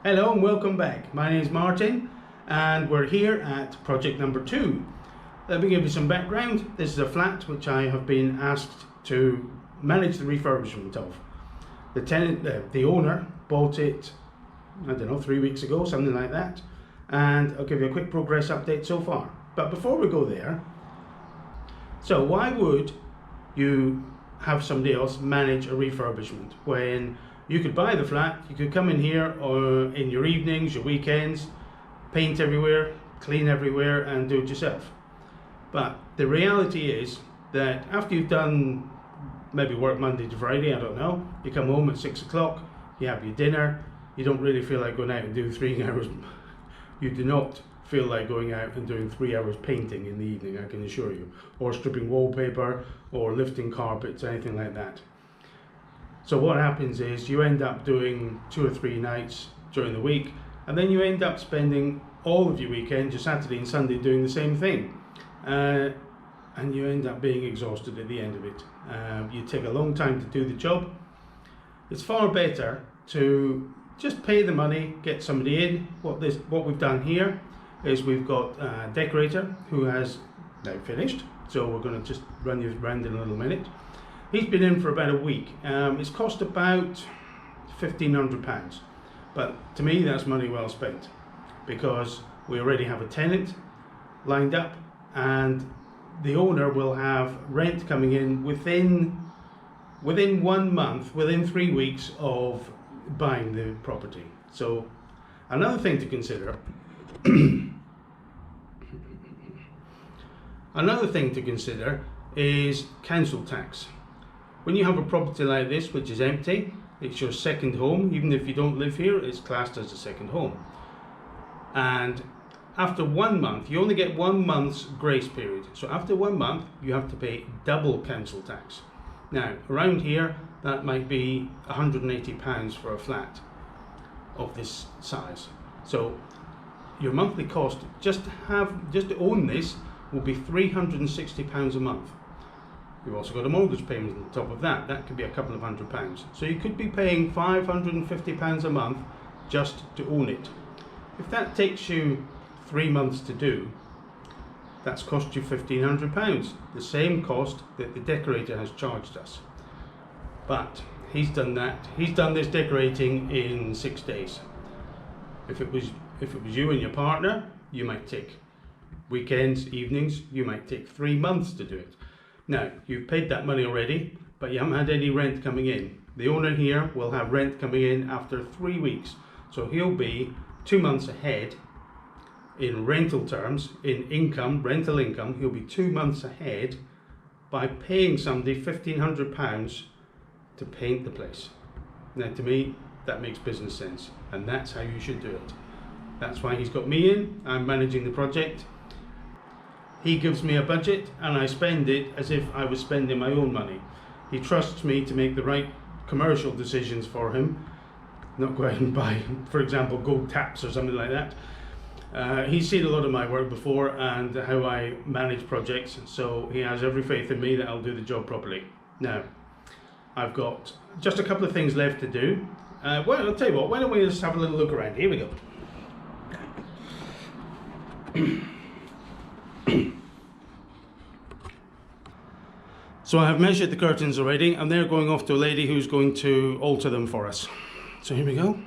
Hello and welcome back. My name is Martin and we're here at project number 2. Let me give you some background. This is a flat which I have been asked to manage the refurbishment of. The tenant, the owner bought it, I don't know, 3 weeks ago, something like that. And I'll give you a quick progress update so far. But before we go there, so why would you have somebody else manage a refurbishment when you could buy the flat, you could come in here or in your evenings, your weekends, paint everywhere, clean everywhere and do it yourself. But the reality is that after you've done maybe work Monday to Friday, I don't know, you come home at 6 o'clock, you have your dinner, you don't really feel like going out and doing 3 hours. You do not feel like going out and doing 3 hours painting in the evening, I can assure you, or stripping wallpaper or lifting carpets, anything like that. So what happens is you end up doing 2 or 3 nights during the week, and then you end up spending all of your weekend, your Saturday and Sunday, doing the same thing. And you end up being exhausted at the end of it. You take a long time to do the job. It's far better to just pay the money, get somebody in. What we've done here is we've got a decorator who has now finished, so we're going to just run you around in a little minute. He's been in for about a week. It's cost about £1,500, but to me that's money well spent because we already have a tenant lined up and the owner will have rent coming in within 1 month, within 3 weeks of buying the property. So another thing to consider is council tax. When you have a property like this which is empty, it's your second home. Even if you don't live here, it's classed as a second home. And after 1 month, you only get 1 month's grace period. So after 1 month, you have to pay double council tax. Now, around here, that might be £180 for a flat of this size. So your monthly cost just to own this will be £360 a month. You've also got a mortgage payment on top of that. That could be a couple of £100. So you could be paying £550 a month just to own it. If that takes you 3 months to do, that's cost you £1,500, the same cost that the decorator has charged us. But he's done this decorating in 6 days. If it was you and your partner, you might take weekends, evenings, you might take 3 months to do it. Now, you've paid that money already, but you haven't had any rent coming in. The owner here will have rent coming in after 3 weeks. So he'll be 2 months ahead in rental terms, in income, rental income. He'll be 2 months ahead by paying somebody £1,500 to paint the place. Now, to me, that makes business sense, and that's how you should do it. That's why he's got me in. I'm managing the project. He gives me a budget and I spend it as if I was spending my own money. He trusts me to make the right commercial decisions for him, not go out and buy, for example, gold taps or something like that. He's seen a lot of my work before and how I manage projects, so he has every faith in me that I'll do the job properly. Now, I've got just a couple of things left to do. Well, I'll tell you what, why don't we just have a little look around. Here we go. So I have measured the curtains already and they're going off to a lady who's going to alter them for us. So here we go.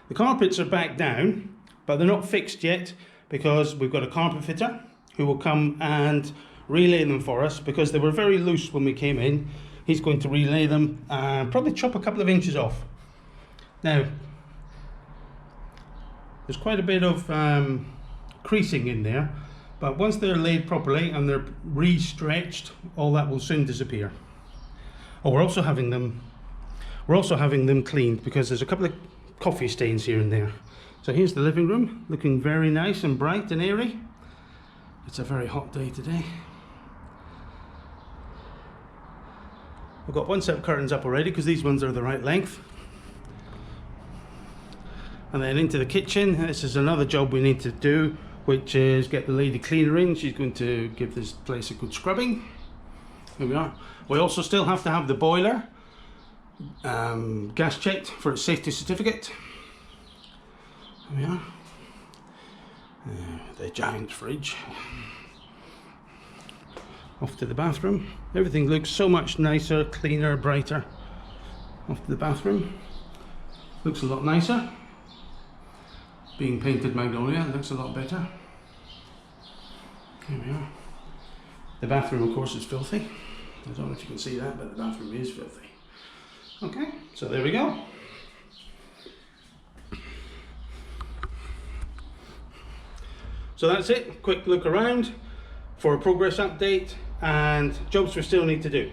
The carpets are back down, but they're not fixed yet because we've got a carpet fitter who will come and relay them for us because they were very loose when we came in. He's going to relay them and probably chop a couple of inches off. Now, there's quite a bit of creasing in there, but once they're laid properly and they're re-stretched, all that will soon disappear. Oh, we're also having them cleaned because there's a couple of coffee stains here and there. So here's the living room, looking very nice and bright and airy. It's a very hot day today. We've got one set of curtains up already because these ones are the right length. And then into the kitchen. This is another job we need to do, which is get the lady cleaner in. She's going to give this place a good scrubbing. Here we are. We also still have to have the boiler gas checked for its safety certificate. There we are. The giant fridge. Off to the bathroom. Everything looks so much nicer, cleaner, brighter. Off to the bathroom. Looks a lot nicer. Being painted magnolia, looks a lot better. Here we are. The bathroom, of course, is filthy. I don't know if you can see that, but the bathroom is filthy. Okay, so there we go. So that's it. Quick look around for a progress update and jobs we still need to do.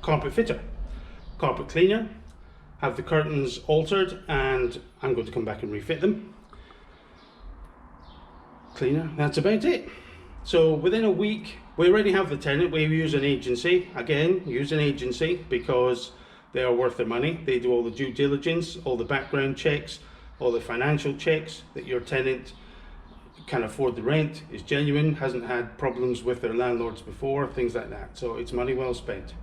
Carpet fitter, carpet cleaner, have the curtains altered, and I'm going to come back and refit them. Cleaner, that's about it. So within a week, we already have the tenant. We use an agency. Again, use an agency because they are worth their money. They do all the due diligence, all the background checks, all the financial checks that your tenant can afford the rent, is genuine, hasn't had problems with their landlords before, things like that. So it's money well spent.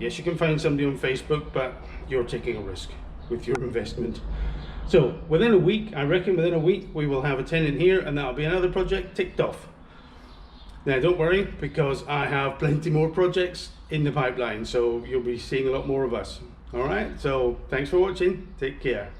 Yes, you can find somebody on Facebook, but you're taking a risk with your investment. So within a week, I reckon within a week, we will have a tenant here, and that'll be another project ticked off. Now don't worry, because I have plenty more projects in the pipeline, so you'll be seeing a lot more of us. All right, so thanks for watching, take care.